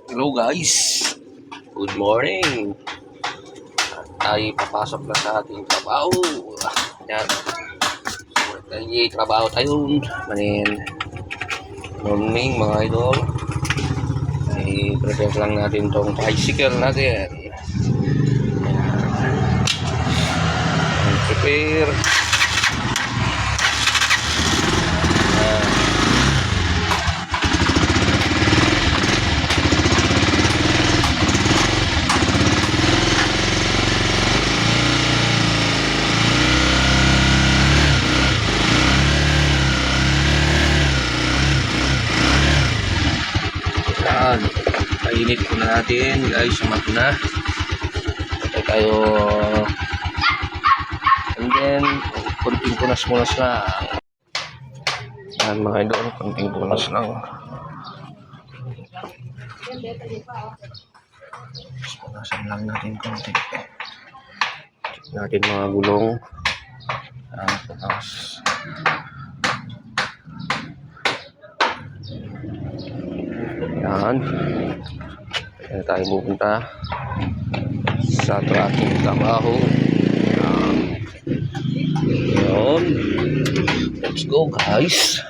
Hello guys, good morning. Tayo papasok na sa ating trabaho. Yan. Tayo trabaho tayo. Manin. Morning mga idol. I-prepare lang natin tong bicycle natin. Prepare. Yan. Painit ko na natin guys, sumato na. Patay tayo. And then konting punas-punas lang. Yan mga idol, konting punas lang. Punasan lang natin konti. Check natin mga gulong. Yan, punas. Yan. Kaya tayo pupunta sa ating trabaho. Yan. Let's go guys.